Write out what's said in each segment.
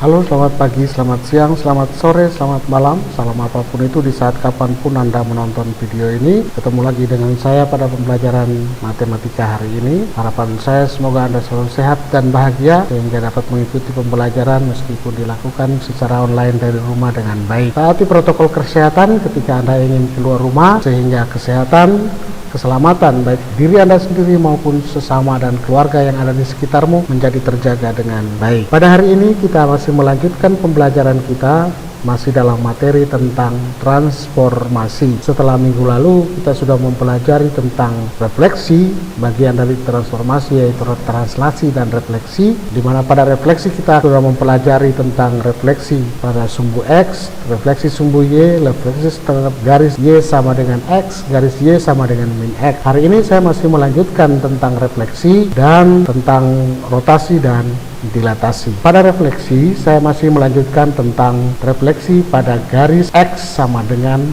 Halo, selamat pagi, selamat siang, selamat sore, selamat malam, salam apapun itu di saat kapanpun Anda menonton video ini. Ketemu lagi dengan saya pada pembelajaran matematika hari ini. Harapan saya semoga Anda selalu sehat dan bahagia sehingga dapat mengikuti pembelajaran meskipun dilakukan secara online dari rumah dengan baik. Taati protokol kesehatan ketika Anda ingin keluar rumah sehingga keselamatan baik diri Anda sendiri maupun sesama dan keluarga yang ada di sekitarmu menjadi terjaga dengan baik. Pada hari ini kita masih melanjutkan pembelajaran kita masih dalam materi tentang transformasi. Setelah minggu lalu kita sudah mempelajari tentang refleksi, bagian dari transformasi yaitu translasi dan refleksi, di mana pada refleksi kita sudah mempelajari tentang refleksi pada sumbu X, refleksi sumbu Y, refleksi terhadap garis Y sama dengan X, garis Y sama dengan min X. Hari ini saya masih melanjutkan tentang refleksi dan tentang rotasi dan dilatasi. Pada refleksi saya masih melanjutkan tentang refleksi pada garis X sama dengan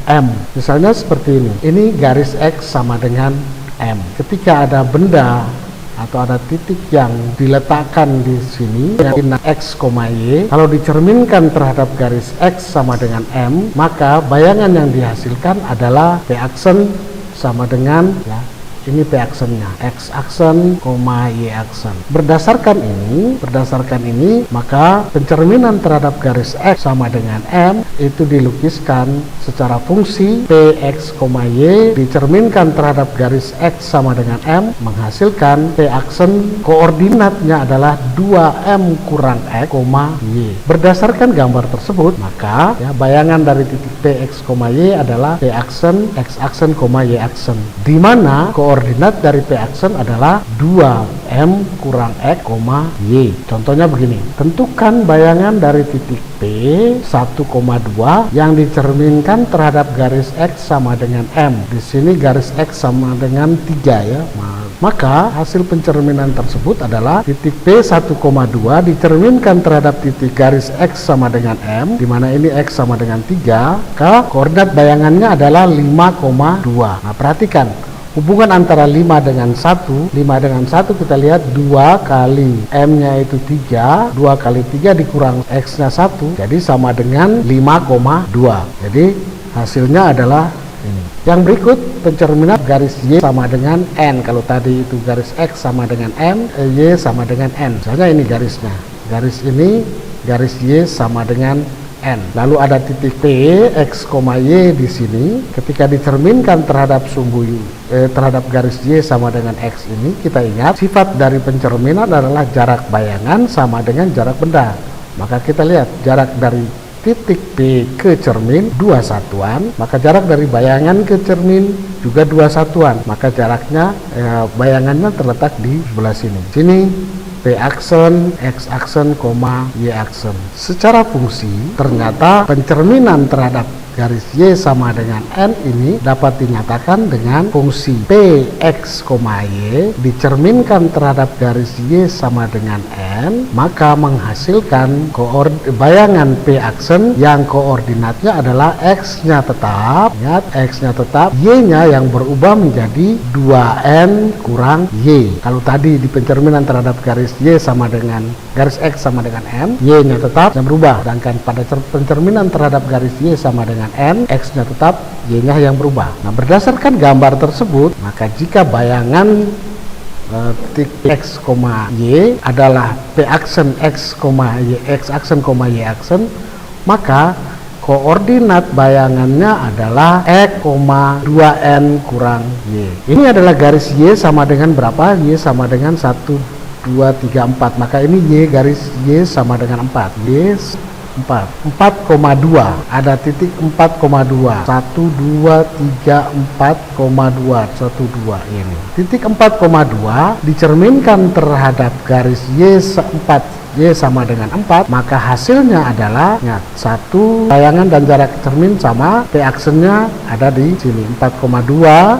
M. Misalnya seperti ini. Ini garis X sama dengan M. Ketika ada benda atau ada titik yang diletakkan di sini dengan X, Y, kalau dicerminkan terhadap garis X sama dengan M, maka bayangan yang dihasilkan adalah P aksen sama dengan ini P aksennya, X aksen, Y aksen. Berdasarkan ini, maka pencerminan terhadap garis X sama dengan M itu dilukiskan secara fungsi Px, Y dicerminkan terhadap garis X sama dengan M menghasilkan P aksen, koordinatnya adalah 2M kurang X, Y. Berdasarkan gambar tersebut, maka bayangan dari titik Px, Y adalah P aksen, X aksen, Y aksen, di mana koordinat dari P aksen adalah 2M kurang X, Y. Contohnya begini, tentukan bayangan dari titik P 1,2 yang dicerminkan terhadap garis X sama dengan M. Di sini garis X sama dengan 3 ya. Maka hasil pencerminan tersebut adalah titik P 1,2 dicerminkan terhadap titik garis X sama dengan M, di mana ini X sama dengan 3, maka koordinat bayangannya adalah 5,2. Nah, perhatikan hubungan antara 5 dengan 1 kita lihat 2 kali M nya itu 3, 2 kali 3 dikurang X nya 1, jadi sama dengan 5,2. Jadi hasilnya adalah ini. Yang berikut pencerminan garis Y sama dengan N. Kalau tadi itu garis X sama dengan M, Y sama dengan N. Misalnya ini garisnya, garis ini garis Y sama dengan N. Lalu ada titik P, X, Y di sini. Ketika dicerminkan terhadap sumbu terhadap garis Y sama dengan X ini, kita ingat sifat dari pencerminan adalah jarak bayangan sama dengan jarak benda. Maka kita lihat jarak dari titik P ke cermin 2 satuan, maka jarak dari bayangan ke cermin juga 2 satuan. Maka jaraknya bayangannya terletak di sebelah sini. Sini P aksen, X aksen, Y aksen. Secara fungsi, ternyata pencerminan terhadap garis Y sama dengan N ini dapat dinyatakan dengan fungsi P, X, Y dicerminkan terhadap garis Y sama dengan N, maka menghasilkan bayangan P aksen yang koordinatnya adalah X-nya tetap, ingat X-nya tetap, Y-nya yang berubah menjadi 2N kurang Y. Kalau tadi di pencerminan terhadap garis Y sama dengan garis X sama dengan M, Y-nya tetap yang berubah, sedangkan pada pencerminan terhadap garis Y sama dengan N, X-nya tetap, Y-nya yang berubah. Nah, berdasarkan gambar tersebut, maka jika bayangan titik X, Y adalah P aksen X, Y, X aksen, Y aksen, maka koordinat bayangannya adalah X, 2N kurang Y. Ini adalah garis Y sama dengan berapa? Y sama dengan 1, 2, 3, 4. Maka ini Y garis Y sama dengan 4. Y 4,2. Ada titik 4,2. 1, 2, 3, 4,2. 1, 2 ini. Titik 4,2 dicerminkan terhadap garis Y 4. Y sama dengan 4, maka hasilnya adalah 1 bayangan dan jarak cermin sama, P aksennya ada di sini 4,2.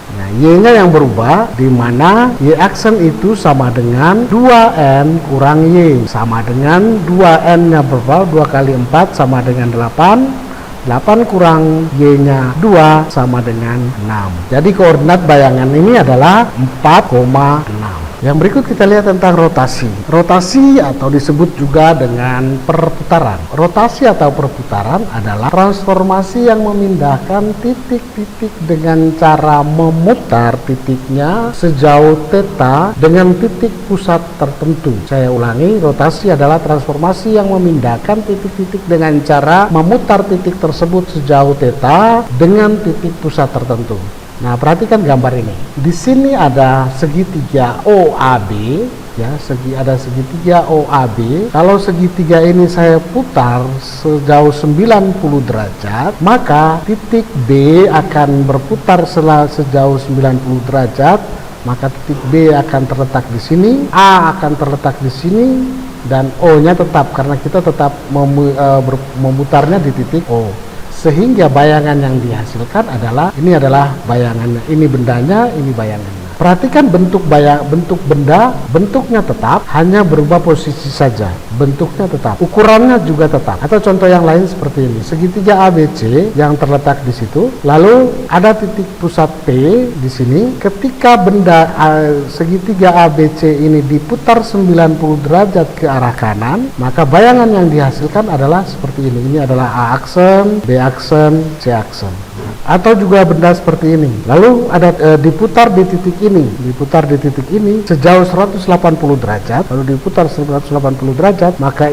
Nah, Y-nya yang berubah, di mana Y aksen itu sama dengan 2N kurang Y, sama dengan 2N-nya berubah, 2 kali 4 sama dengan 8, 8 kurang Y-nya 2 sama dengan 6. Jadi koordinat bayangan ini adalah 4,6. Yang berikut kita lihat tentang rotasi. Rotasi atau disebut juga dengan perputaran. Rotasi atau perputaran adalah transformasi yang memindahkan titik-titik dengan cara memutar titiknya sejauh θ dengan titik pusat tertentu. Saya ulangi, rotasi adalah transformasi yang memindahkan titik-titik dengan cara memutar titik tersebut sejauh θ dengan titik pusat tertentu. Nah, perhatikan gambar ini. Di sini ada segitiga OAB, ya, ada segitiga OAB. Kalau segitiga ini saya putar sejauh 90 derajat, maka titik B akan berputar sejauh 90 derajat, maka titik B akan terletak di sini, A akan terletak di sini, dan O-nya tetap karena kita tetap memutarnya di titik O. Sehingga bayangan yang dihasilkan adalah, ini adalah bayangannya, ini bendanya, ini bayangannya. Perhatikan bentuk benda, bentuknya tetap, hanya berubah posisi saja. Bentuknya tetap, ukurannya juga tetap. Atau contoh yang lain seperti ini, segitiga ABC yang terletak di situ, lalu ada titik pusat P di sini. Ketika benda segitiga ABC ini diputar 90 derajat ke arah kanan, maka bayangan yang dihasilkan adalah seperti ini. Ini adalah A aksen, B aksen, C aksen. Atau juga benda seperti ini, lalu ada diputar di titik ini sejauh 180 derajat, lalu diputar 180 derajat, maka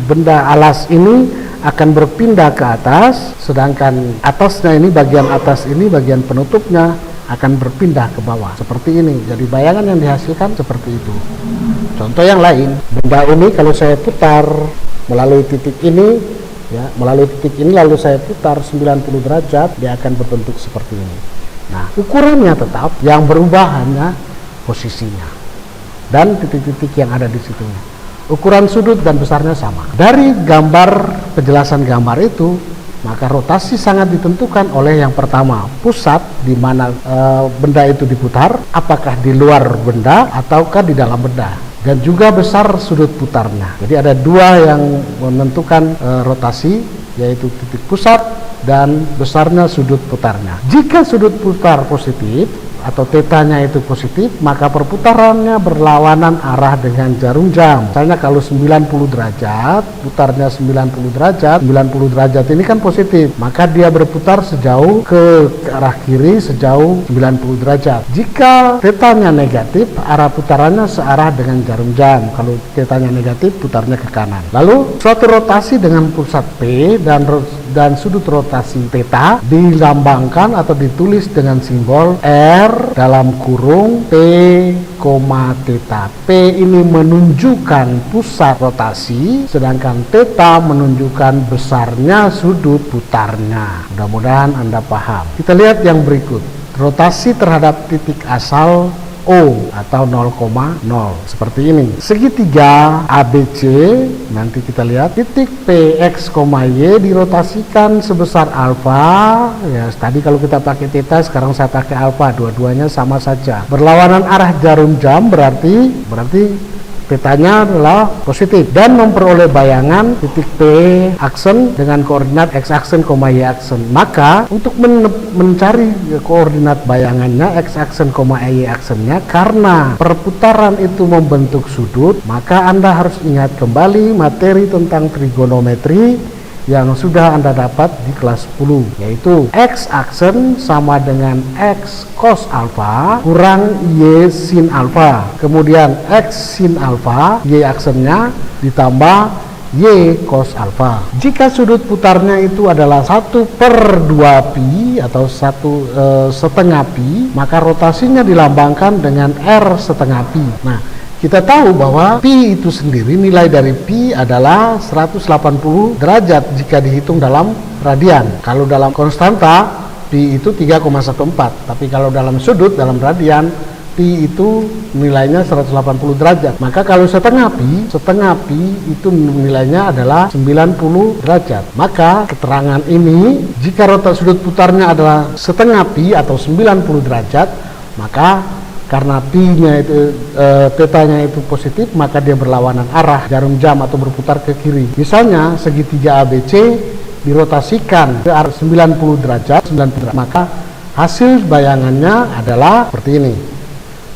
benda alas ini akan berpindah ke atas, sedangkan atasnya ini, bagian atas ini, bagian penutupnya akan berpindah ke bawah seperti ini. Jadi bayangan yang dihasilkan seperti itu. Contoh yang lain, benda ini kalau saya putar melalui titik ini, ya, melalui titik ini lalu saya putar 90 derajat, dia akan berbentuk seperti ini. Nah, ukurannya tetap, yang berubah hanya posisinya dan titik-titik yang ada di situ. Ukuran sudut dan besarnya sama. Dari penjelasan gambar itu, maka rotasi sangat ditentukan oleh yang pertama, pusat di mana benda itu diputar, apakah di luar benda ataukah di dalam benda, dan juga besar sudut putarnya. Jadi ada dua yang menentukan rotasi, yaitu titik pusat dan besarnya sudut putarnya. Jika sudut putar positif atau θ-nya itu positif, maka perputarannya berlawanan arah dengan jarum jam. Misalnya kalau 90 derajat, putarnya 90 derajat ini kan positif, maka dia berputar sejauh ke arah kiri sejauh 90 derajat. Jika θ-nya negatif, arah putarannya searah dengan jarum jam. Kalau θ-nya negatif, putarnya ke kanan. Lalu suatu rotasi dengan pusat P dan sudut rotasi θ dilambangkan atau ditulis dengan simbol R dalam kurung P, θ. P ini menunjukkan pusat rotasi, sedangkan θ menunjukkan besarnya sudut putarnya. Mudah-mudahan Anda paham. Kita lihat yang berikut. Rotasi terhadap titik asal O atau 0,0 seperti ini. Segitiga ABC, nanti kita lihat titik PX, Y dirotasikan sebesar alfa. Ya, tadi kalau kita pakai θ, sekarang saya pakai alfa, dua-duanya sama saja. Berlawanan arah jarum jam berarti θ-nya adalah positif, dan memperoleh bayangan titik P aksen dengan koordinat X aksen, Y aksen. Maka untuk mencari koordinat bayangannya X aksen, Y aksennya, karena perputaran itu membentuk sudut, maka Anda harus ingat kembali materi tentang trigonometri yang sudah Anda dapat di kelas 10, yaitu X aksen sama dengan X cos alfa kurang Y sin alfa, kemudian X sin alfa, Y aksennya ditambah Y cos alfa. Jika sudut putarnya itu adalah 1/2 pi atau 1/2 pi, maka rotasinya dilambangkan dengan R setengah pi. Nah, kita tahu bahwa pi itu sendiri, nilai dari pi adalah 180 derajat jika dihitung dalam radian. Kalau dalam konstanta, pi itu 3,14. Tapi kalau dalam sudut, dalam radian, pi itu nilainya 180 derajat. Maka kalau setengah pi itu nilainya adalah 90 derajat. Maka keterangan ini, jika rotasi sudut putarnya adalah setengah pi atau 90 derajat, maka karena pi-nya itu θ-nya itu positif, maka dia berlawanan arah jarum jam atau berputar ke kiri. Misalnya segitiga ABC dirotasikan ke arah 90 derajat, maka hasil bayangannya adalah seperti ini.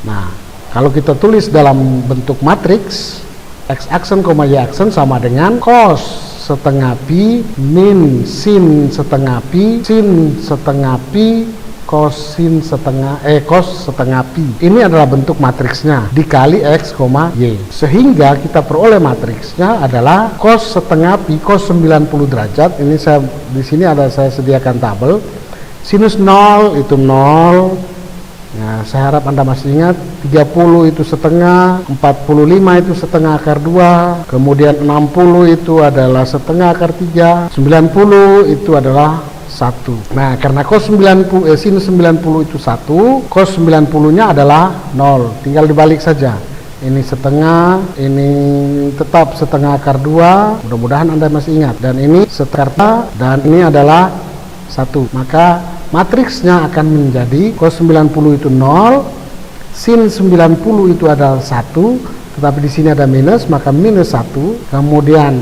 Nah, kalau kita tulis dalam bentuk matriks, x aksen, y aksen sama dengan cos setengah pi min sin setengah pi, sin setengah pi, cos setengah pi. Ini adalah bentuk matriksnya dikali x, y. Sehingga kita peroleh matriksnya adalah cos setengah pi cos 90 derajat. Ini di sini saya sediakan tabel. Sinus 0 itu 0. Nah, saya harap Anda masih ingat, 30 itu setengah, 45 itu setengah akar 2, kemudian 60 itu adalah setengah akar 3, 90 itu adalah 1. Nah, karena cos 90, sinus 90 itu 1, cos 90-nya adalah 0. Tinggal dibalik saja. Ini setengah, ini tetap setengah akar 2, mudah-mudahan Anda masih ingat. Dan ini setengah, dan ini adalah 1. Maka matriksnya akan menjadi cos 90 itu 0, sin 90 itu adalah 1, tetapi di sini ada minus, maka minus 1, kemudian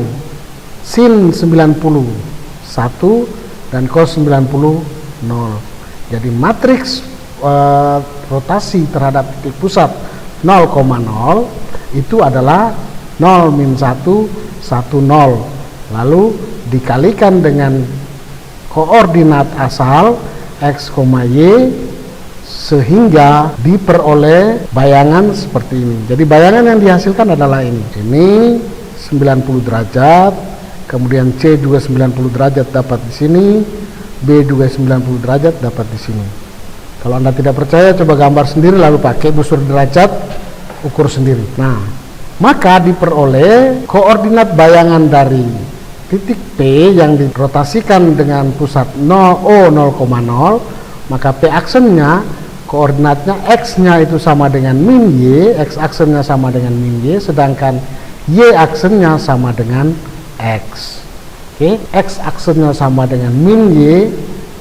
sin 90 1, dan cos 90 0. Jadi matriks rotasi terhadap titik pusat 0,0 itu adalah 0 min 1 1 0, lalu dikalikan dengan koordinat asal x, y, sehingga diperoleh bayangan seperti ini. Jadi bayangan yang dihasilkan adalah ini 90 derajat, kemudian C juga 90 derajat dapat di sini, B juga 90 derajat dapat di sini. Kalau Anda tidak percaya, coba gambar sendiri lalu pakai busur derajat, ukur sendiri. Nah, maka diperoleh koordinat bayangan dari titik P yang dirotasikan dengan pusat 0, maka P aksennya, koordinatnya X-nya itu sama dengan min Y, X aksennya sama dengan min Y, sedangkan Y aksennya sama dengan X. Oke, X aksennya sama dengan min Y,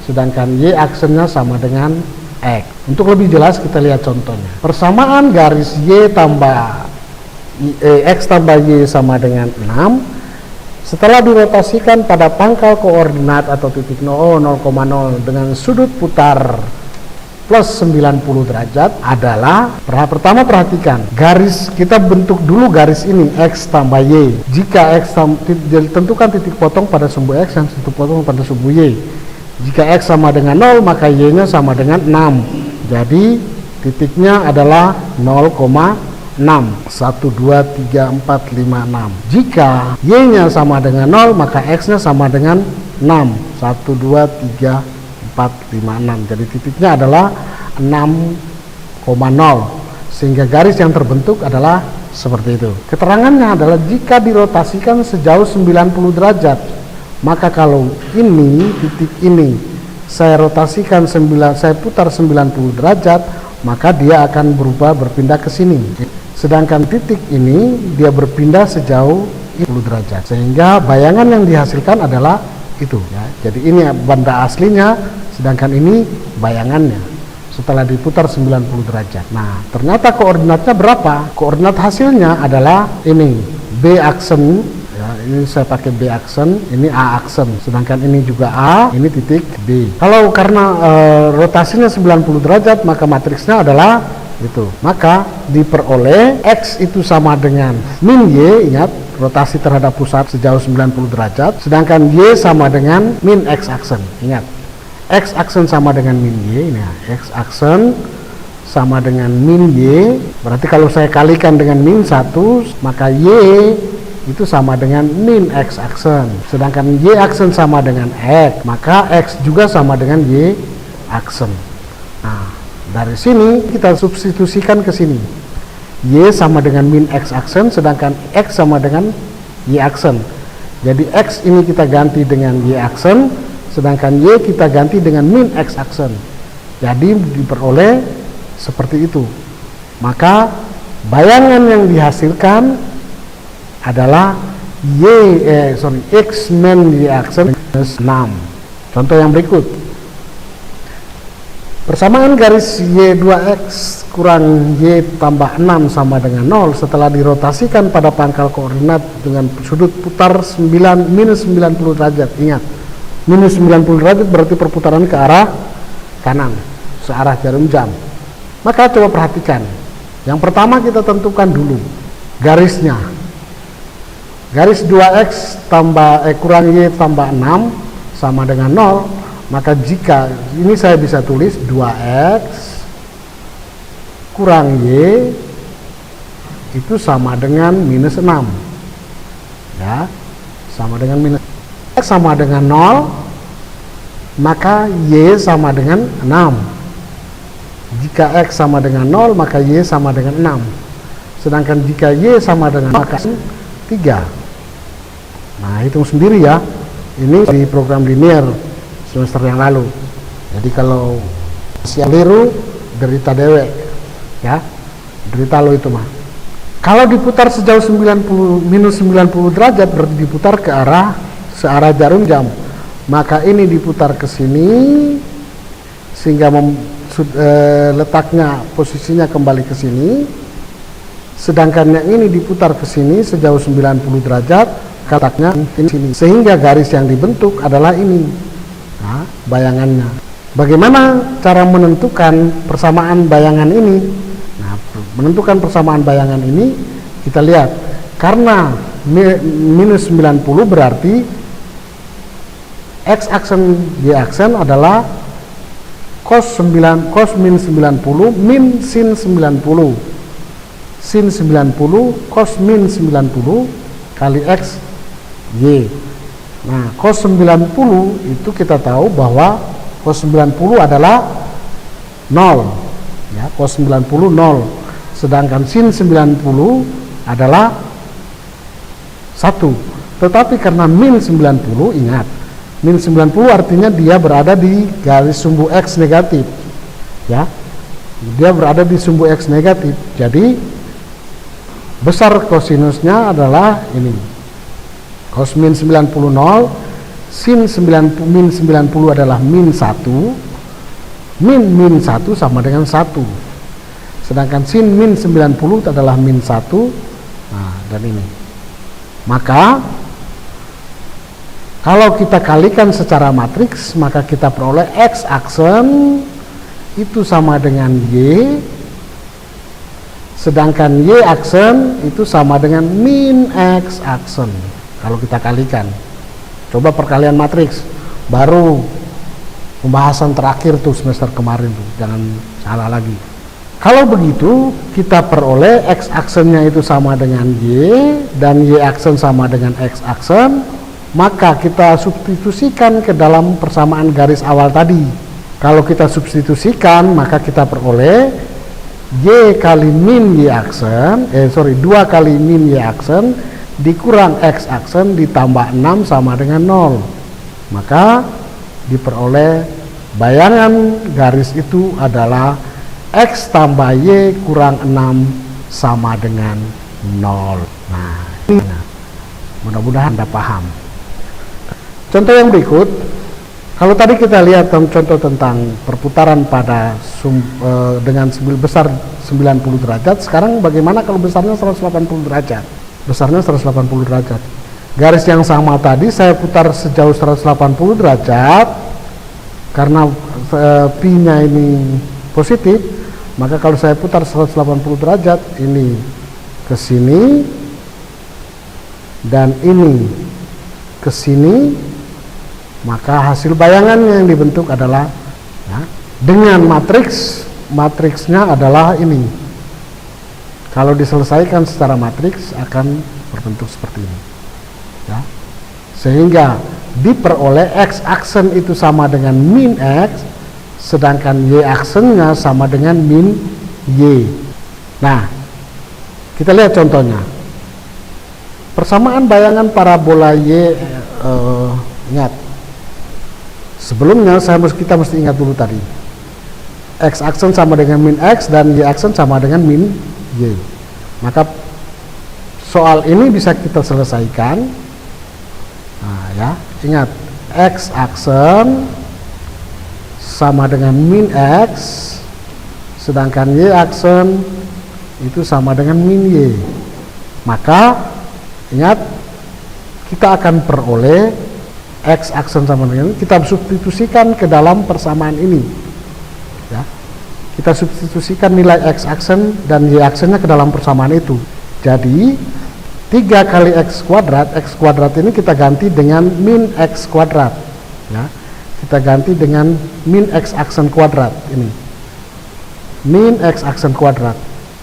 sedangkan Y aksennya sama dengan X. Untuk lebih jelas kita lihat contohnya. Persamaan garis Y tambah X tambah Y sama dengan 6. Setelah dirotasikan pada pangkal koordinat atau titik 0, dengan sudut putar plus 90 derajat adalah, pertama perhatikan, garis, kita bentuk dulu garis ini, X tambah Y. Jika X tentukan titik potong pada sumbu X dan titik potong pada sumbu Y. Jika X sama dengan 0, maka Y-nya sama dengan 6. Jadi titiknya adalah 0,6. 1, 2, 3, 4, 5, 6. Jika Y-nya sama dengan 0, maka X-nya sama dengan 6. 1, 2, 3, 4, 5, 6. Jadi titiknya adalah 6,0. Sehingga garis yang terbentuk adalah seperti itu. Keterangannya adalah jika dirotasikan sejauh 90 derajat, maka kalau ini, titik ini, saya rotasikan saya putar 90 derajat, maka dia akan berpindah ke sini. Sedangkan titik ini dia berpindah sejauh 10 derajat, sehingga bayangan yang dihasilkan adalah itu ya. Jadi ini benda aslinya, sedangkan ini bayangannya setelah diputar 90 derajat. Nah, ternyata koordinatnya berapa? Koordinat hasilnya adalah ini B aksen ya, ini saya pakai B aksen, ini A aksen, sedangkan ini juga A, ini titik B. Kalau karena rotasinya 90 derajat, maka matriksnya adalah itu. Maka diperoleh X itu sama dengan min Y, ingat rotasi terhadap pusat sejauh 90 derajat, sedangkan Y sama dengan min X aksen. Ingat, X aksen sama dengan min Y, ini X aksen sama dengan min Y, berarti kalau saya kalikan dengan min 1, maka Y itu sama dengan min X aksen, sedangkan Y aksen sama dengan X, maka X juga sama dengan Y aksen. Nah, dari sini kita substitusikan ke sini. Y sama dengan min X aksen, sedangkan X sama dengan Y aksen. Jadi X ini kita ganti dengan Y aksen, sedangkan Y kita ganti dengan min X aksen. Jadi diperoleh seperti itu. Maka bayangan yang dihasilkan adalah X min Y aksen minus 6. Contoh yang berikut. Persamaan garis Y2X kurang Y tambah 6 sama dengan 0 setelah dirotasikan pada pangkal koordinat dengan sudut putar minus 90 derajat. Ingat, Minus 90 derajat berarti perputaran ke arah kanan, searah jarum jam. Maka coba perhatikan. Yang pertama kita tentukan dulu garisnya. Garis 2x kurang y tambah 6 sama dengan 0. Maka jika ini saya bisa tulis 2x kurang y itu sama dengan minus 6. Ya, sama dengan minus x sama dengan 0, maka y sama dengan 6. Jika x sama dengan 0, maka y sama dengan 6. Sedangkan jika y sama dengan maka 3. Nah, hitung sendiri ya. Ini di program linear semester yang lalu. Jadi kalau masih keliru, derita dewe. Ya, derita lo itu mah. Kalau diputar sejauh minus 90 derajat berarti diputar ke arah searah jarum jam. Maka ini diputar ke sini sehingga letaknya posisinya kembali ke sini. Sedangkan yang ini diputar ke sini sejauh 90 derajat, letaknya di sini. Sehingga garis yang dibentuk adalah ini. Nah, bayangannya. Bagaimana cara menentukan persamaan bayangan ini? Nah, menentukan persamaan bayangan ini kita lihat. Karena minus 90 berarti x aksen y aksen adalah cos min 90 min sin 90. Sin 90 cos min 90 kali x y. Nah, cos 90 itu kita tahu bahwa cos 90 adalah 0. Ya, cos 90 0. Sedangkan sin 90 adalah 1. Tetapi karena min 90, ingat, min 90 artinya dia berada di garis sumbu X negatif. Ya, dia berada di sumbu X negatif. Jadi besar kosinusnya adalah ini. Cos min 90 0, sin min 90 adalah min 1. Min 1 sama dengan 1. Sedangkan sin min 90 adalah min 1. Nah, dan ini. Maka kalau kita kalikan secara matriks, maka kita peroleh x aksen itu sama dengan y, sedangkan y aksen itu sama dengan min x aksen. Kalau kita kalikan, coba perkalian matriks, baru pembahasan terakhir tuh semester kemarin tuh, jangan salah lagi. Kalau begitu, kita peroleh x aksennya itu sama dengan y dan y aksen sama dengan x aksen. Maka kita substitusikan ke dalam persamaan garis awal tadi. Kalau kita substitusikan, maka kita peroleh y kali min y aksen, 2 kali min y aksen dikurang x aksen ditambah 6 sama dengan 0. Maka diperoleh bayangan garis itu adalah x tambah y kurang 6 sama dengan 0. Nah, ini mudah-mudahan Anda paham. Contoh yang berikut, kalau tadi kita lihat contoh tentang perputaran pada dengan besar 90 derajat, sekarang bagaimana kalau besarnya 180 derajat? Besarnya 180 derajat. Garis yang sama tadi saya putar sejauh 180 derajat, karena pi-nya ini positif, maka kalau saya putar 180 derajat, ini ke sini, dan ini ke sini, maka hasil bayangan yang dibentuk adalah ya, dengan matriksnya adalah ini. Kalau diselesaikan secara matriks akan berbentuk seperti ini ya. Sehingga diperoleh x aksen itu sama dengan min x, sedangkan y aksennya sama dengan min y. Nah, kita lihat contohnya. Persamaan bayangan parabola y, ingat, sebelumnya kita mesti ingat dulu tadi, x aksen sama dengan min x dan y aksen sama dengan min y. Maka soal ini bisa kita selesaikan. Nah, ya, ingat, x aksen sama dengan min x, sedangkan y aksen itu sama dengan min y. Maka ingat, kita akan peroleh X aksen sama dengan ini, kita substitusikan ke dalam persamaan ini. Ya. Kita substitusikan nilai X aksen dan Y aksennya ke dalam persamaan itu. Jadi 3 kali X kuadrat ini kita ganti dengan min X kuadrat. Ya. Kita ganti dengan min X aksen kuadrat ini. Min X aksen kuadrat.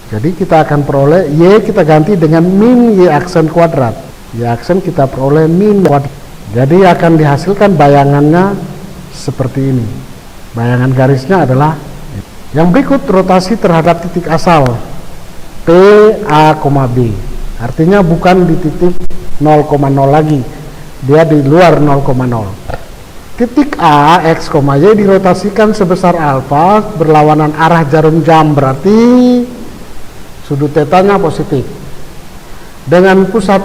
Jadi kita akan peroleh Y kita ganti dengan min Y aksen kuadrat. Y aksen kita peroleh min kuadrat. Jadi akan dihasilkan bayangannya seperti ini. Bayangan garisnya adalah yang berikut rotasi terhadap titik asal P, A, B. Artinya bukan di titik 0,0 lagi. Dia di luar 0,0. Titik A, X, Y dirotasikan sebesar alfa berlawanan arah jarum jam. Berarti sudut tetanya positif. Dengan pusat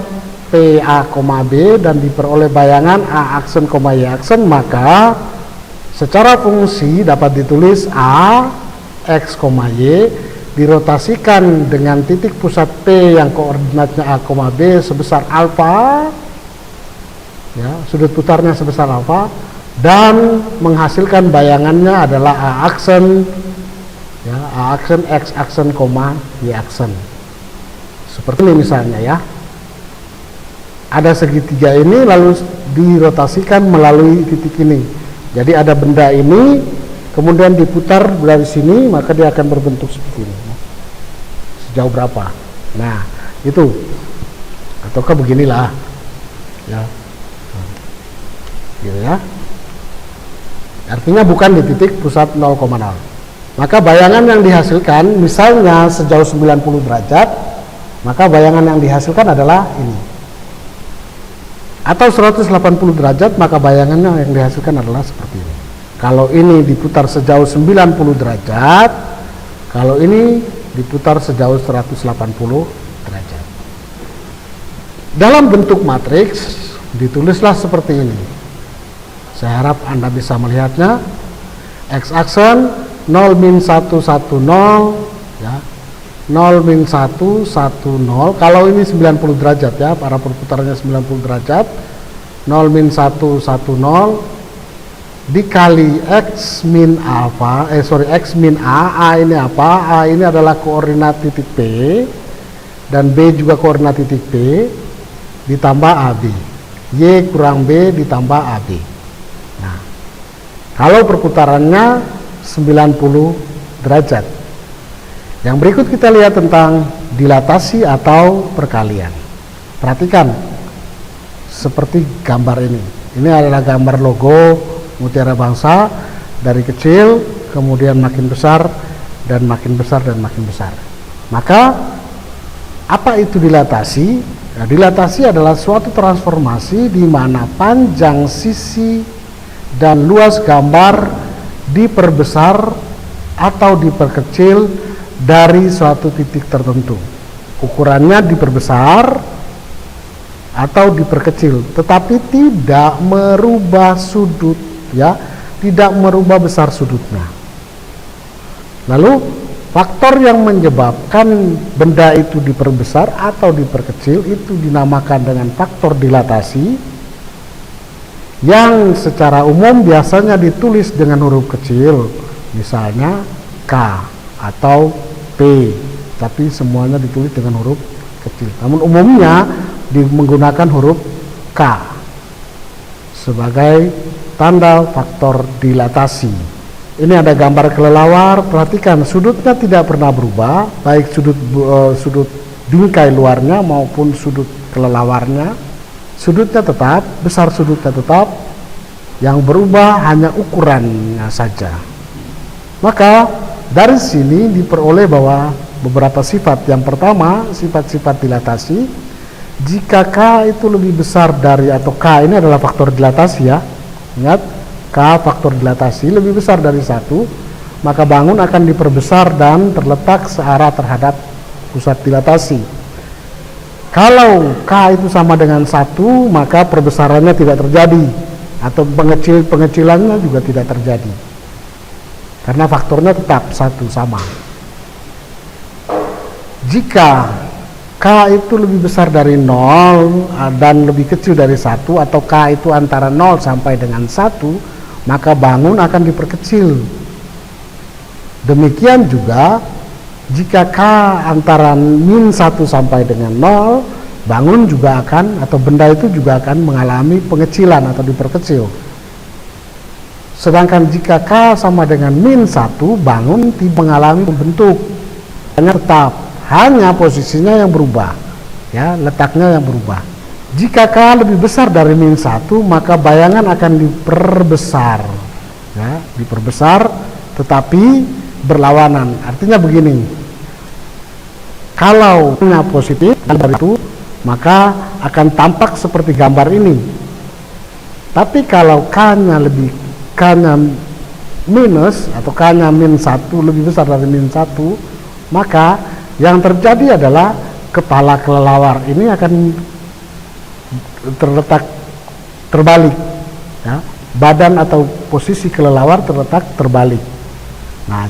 P, A, B dan diperoleh bayangan A aksen, Y aksen, maka secara fungsi dapat ditulis A, X, Y dirotasikan dengan titik pusat P yang koordinatnya A, B sebesar alfa, ya, sudut putarnya sebesar alfa, dan menghasilkan bayangannya adalah A aksen, ya, A aksen, X aksen, Y aksen. Seperti ini misalnya ya. Ada segitiga ini lalu dirotasikan melalui titik ini. Jadi ada benda ini kemudian diputar dari sini, maka dia akan berbentuk seperti ini. Sejauh berapa? Nah, itu. Ataukah beginilah. Ya. Gitu ya. Artinya bukan di titik pusat 0,0. Maka bayangan yang dihasilkan misalnya sejauh 90 derajat, maka bayangan yang dihasilkan adalah ini. Atau 180 derajat, maka bayangannya yang dihasilkan adalah seperti ini. Kalau ini diputar sejauh 90 derajat, kalau ini diputar sejauh 180 derajat. Dalam bentuk matriks ditulislah seperti ini. Saya harap Anda bisa melihatnya. X aksen 0 min 1 1 0 ya. 0 min 1 1 0. Kalau ini 90 derajat ya, para perputarannya 90 derajat. 0 min 1 1 0 dikali X min alfa, X min A. A ini apa? A ini adalah koordinat titik P dan B juga koordinat titik P ditambah AB. Y kurang B ditambah AB. Nah, kalau perputarannya 90 derajat. Yang berikut kita lihat tentang dilatasi atau perkalian. Perhatikan seperti gambar ini. Ini adalah gambar logo Mutiara Bangsa dari kecil kemudian makin besar dan makin besar dan makin besar. Maka apa itu dilatasi? Nah, dilatasi adalah suatu transformasi di mana panjang sisi dan luas gambar diperbesar atau diperkecil dari suatu titik tertentu. Ukurannya diperbesar atau diperkecil, tetapi tidak merubah sudut, ya, tidak merubah besar sudutnya. Lalu faktor yang menyebabkan benda itu diperbesar atau diperkecil itu dinamakan dengan faktor dilatasi, yang secara umum biasanya ditulis dengan huruf kecil, misalnya K atau P, tapi semuanya ditulis dengan huruf kecil. Namun umumnya menggunakan huruf K sebagai tanda faktor dilatasi. Ini ada gambar kelelawar. Perhatikan sudutnya tidak pernah berubah, baik sudut bingkai luarnya maupun sudut kelelawarnya. Sudutnya tetap, besar sudutnya tetap. Yang berubah hanya ukurannya saja. Maka dari sini diperoleh bahwa beberapa sifat. Yang pertama, sifat-sifat dilatasi. Jika K itu lebih besar dari, atau K ini adalah faktor dilatasi ya. Ingat, K faktor dilatasi lebih besar dari 1, maka bangun akan diperbesar dan terletak searah terhadap pusat dilatasi. Kalau K itu sama dengan 1, maka perbesarannya tidak terjadi, atau pengecilannya juga tidak terjadi. Karena faktornya tetap 1 sama. Jika K K itu lebih besar dari 0 dan lebih kecil dari 1, atau K itu antara 0 sampai dengan 1, maka bangun akan diperkecil. Demikian juga jika K antara min 1 sampai dengan 0, bangun juga akan, atau benda itu juga akan mengalami pengecilan atau diperkecil. Sedangkan jika K sama dengan min 1, bangun tidak mengalami pembentuk, hanya tetap, hanya posisinya yang berubah, ya, letaknya yang berubah. Jika K lebih besar dari min 1, maka bayangan akan diperbesar, ya, diperbesar, tetapi berlawanan. Artinya begini, kalau K-nya positif dari itu, maka akan tampak seperti gambar ini. Tapi kalau K-nya minus atau K-nya min 1 lebih besar dari min 1, maka yang terjadi adalah kepala kelelawar ini akan terletak terbalik, ya. Badan atau posisi kelelawar terletak terbalik. Nah,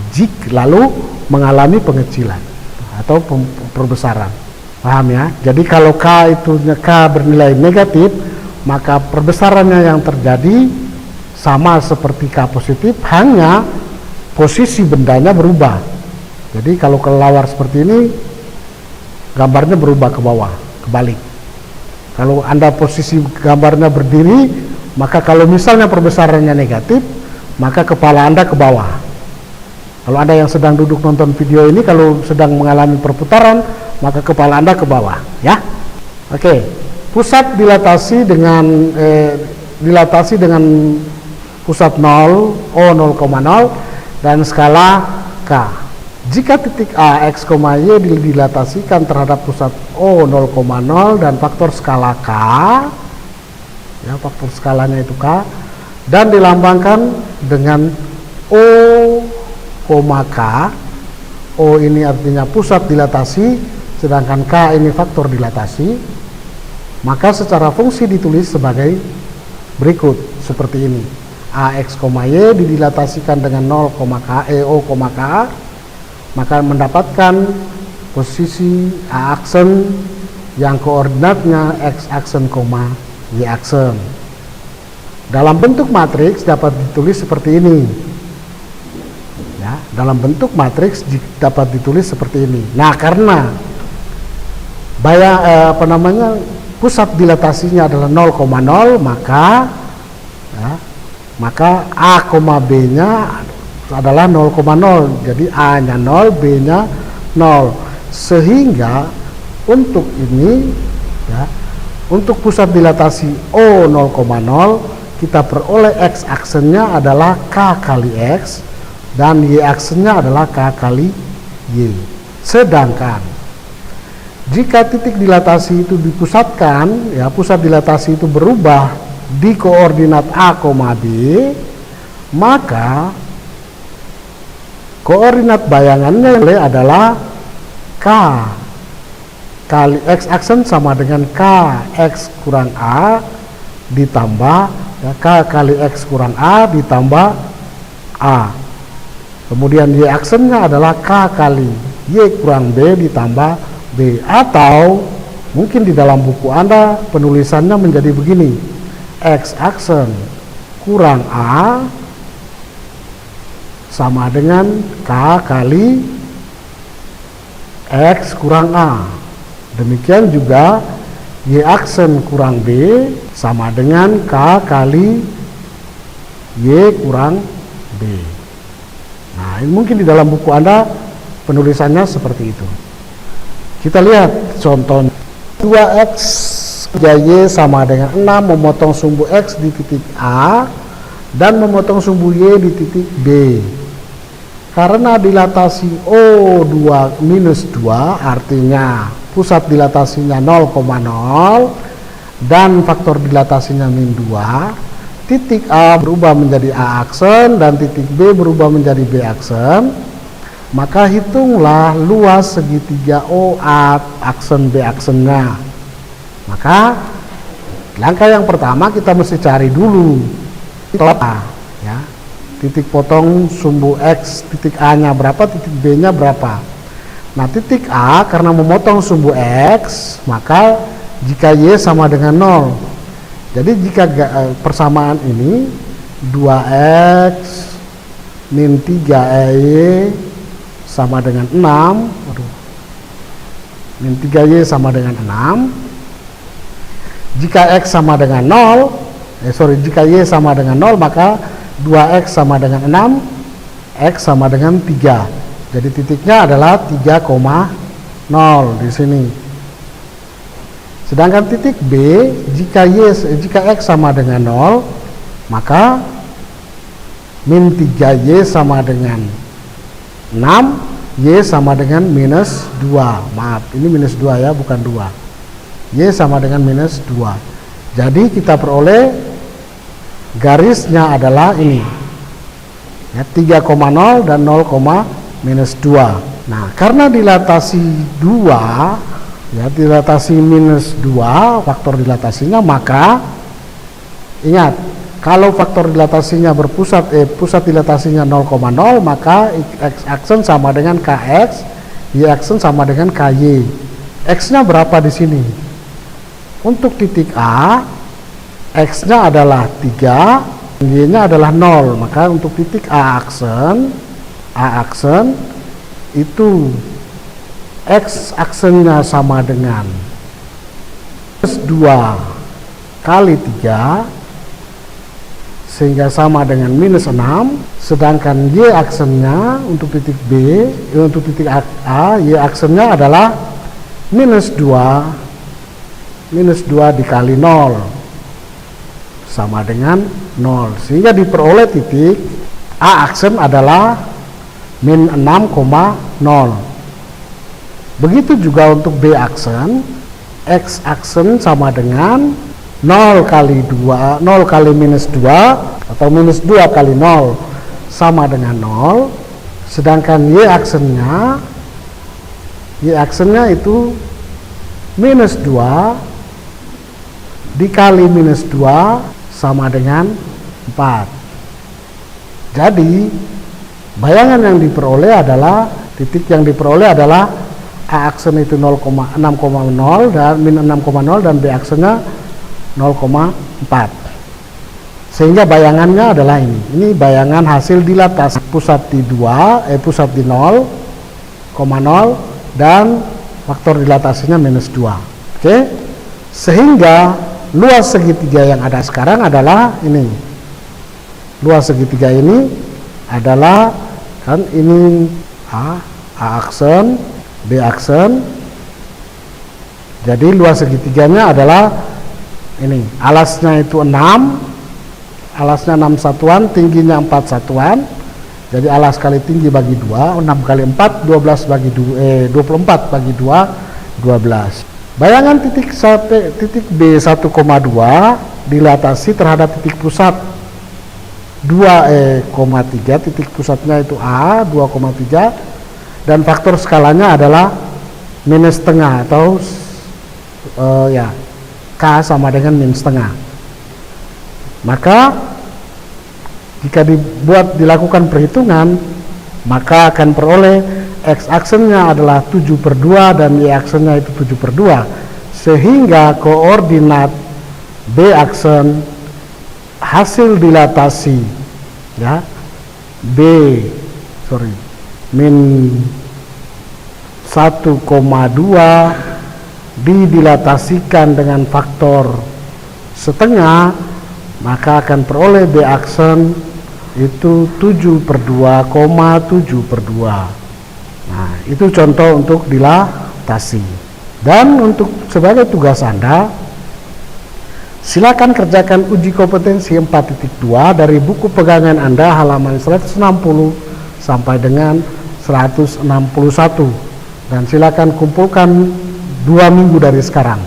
lalu mengalami pengecilan atau perbesaran. Paham ya? Jadi kalau K bernilai negatif, maka perbesarannya yang terjadi sama seperti K positif, hanya posisi bendanya berubah. Jadi kalau kelelawar seperti ini, gambarnya berubah ke bawah, kebalik. Kalau Anda posisi gambarnya berdiri, maka kalau misalnya perbesarannya negatif, maka kepala Anda ke bawah. Kalau Anda yang sedang duduk nonton video ini, kalau sedang mengalami perputaran, maka kepala Anda ke bawah, ya. Oke. Pusat dilatasi dengan pusat 0, O 0,0 dan skala K. Jika titik A, X, Y dilatasikan terhadap pusat O 0,0 dan faktor skala K, ya, faktor skalanya itu K, dan dilambangkan dengan O, K. O ini artinya pusat dilatasi, sedangkan K ini faktor dilatasi, maka secara fungsi ditulis sebagai berikut, seperti ini. AX, Y didilatasikan dengan 0, O, K, maka mendapatkan posisi A aksen yang koordinatnya X aksen, Y aksen. Dalam bentuk matriks dapat ditulis seperti ini. Ya, dalam bentuk matriks dapat ditulis seperti ini. Nah, karena pusat dilatasinya adalah 0,0, maka A, B-nya adalah 0,0. Jadi A-nya 0, B-nya 0. Sehingga untuk ini, ya, untuk pusat dilatasi O 0,0, kita peroleh X aksennya adalah K kali X dan Y aksennya adalah K kali Y. Sedangkan jika titik dilatasi itu dipusatkan, ya, pusat dilatasi itu berubah di koordinat A, B, maka koordinat bayangannya adalah K kali X aksen sama dengan K X kurang A ditambah, ya, K kali X kurang A ditambah A. Kemudian Y aksennya adalah K kali Y kurang B ditambah B. Atau mungkin di dalam buku Anda penulisannya menjadi begini, X aksen kurang A sama dengan K kali X kurang A. Demikian juga Y aksen kurang B sama dengan K kali Y kurang B. Nah, ini mungkin di dalam buku Anda penulisannya seperti itu. Kita lihat contoh 2X Y sama dengan 6 memotong sumbu X di titik A dan memotong sumbu Y di titik B. Karena dilatasi O2 minus 2, artinya pusat dilatasinya 0,0 dan faktor dilatasinya min 2, titik A berubah menjadi A aksen dan titik B berubah menjadi B aksen, maka hitunglah luas segitiga OA aksen B aksennya. Maka langkah yang pertama kita mesti cari dulu A, ya, titik potong sumbu X, titik A nya berapa, titik B nya berapa. Nah, titik A karena memotong sumbu X, maka jika Y sama dengan 0. Jadi jika persamaan ini 2X min 3Y sama dengan 6, min 3Y sama dengan 6. Jika X sama dengan 0, jika Y sama dengan 0, maka 2X sama dengan 6, X sama dengan 3. Jadi titiknya adalah 3,0 di sini. Sedangkan titik B, jika X sama dengan 0, maka min 3Y sama dengan 6, Y sama dengan minus 2. Maaf, ini minus 2 ya, bukan 2. Y sama dengan minus 2. Jadi kita peroleh garisnya adalah ini. Ya, 3,0 dan 0, minus 2. Nah, karena dilatasi 2, ya, dilatasi minus 2, faktor dilatasinya, maka ingat, kalau faktor dilatasinya pusat dilatasinya 0,0, maka X aksen sama dengan Kx, Y aksen sama dengan Ky. X-nya berapa di sini? Untuk titik A, X-nya adalah 3, Y-nya adalah 0. Maka untuk titik A aksen itu X aksennya sama dengan plus 2 kali 3, sehingga sama dengan minus 6. Sedangkan Y aksennya untuk titik B, untuk titik A, Y aksennya adalah minus 2 dikali 0 sama dengan 0, sehingga diperoleh titik A aksen adalah min 6,0. Begitu juga untuk B aksen, X aksen sama dengan 0 kali minus 2, atau minus 2 kali 0 sama dengan 0. Sedangkan Y aksennya itu minus 2 dikali minus 2 sama dengan 4. Jadi bayangan yang diperoleh adalah, titik yang diperoleh adalah A aksen itu 6,0 dan min 6,0 dan B aksennya 0,4. Sehingga bayangannya adalah ini. Ini bayangan hasil dilatasi pusat di 0,0 dan faktor dilatasinya minus 2. Oke? Sehingga luas segitiga yang ada sekarang adalah ini. Luas segitiga ini adalah, kan ini A aksen, B aksen. Jadi luas segitiganya adalah ini. Alasnya itu 6, alasnya 6 satuan, tingginya 4 satuan. Jadi alas kali tinggi bagi 2, 6 kali 4, 24 bagi 2, 12. Bayangan titik B 1,2 dilatasi terhadap titik pusat 2,3, titik pusatnya itu A 2,3, dan faktor skalanya adalah minus setengah atau K sama dengan min setengah. Maka jika dilakukan perhitungan, maka akan peroleh X aksennya adalah 7/2 dan Y aksennya itu 7/2, sehingga koordinat B aksen hasil dilatasi min 1,2 didilatasikan dengan faktor setengah, maka akan peroleh B aksen itu 7/2,7/2. Nah, itu contoh untuk dilatasi. Dan untuk sebagai tugas Anda, silakan kerjakan uji kompetensi 4.2 dari buku pegangan Anda halaman 160 sampai dengan 161, dan silakan kumpulkan 2 minggu dari sekarang.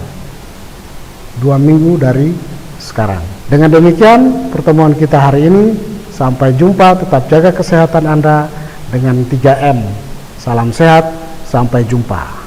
2 minggu dari sekarang. Dengan demikian pertemuan kita hari ini, sampai jumpa. Tetap jaga kesehatan Anda dengan 3M. Salam sehat, sampai jumpa.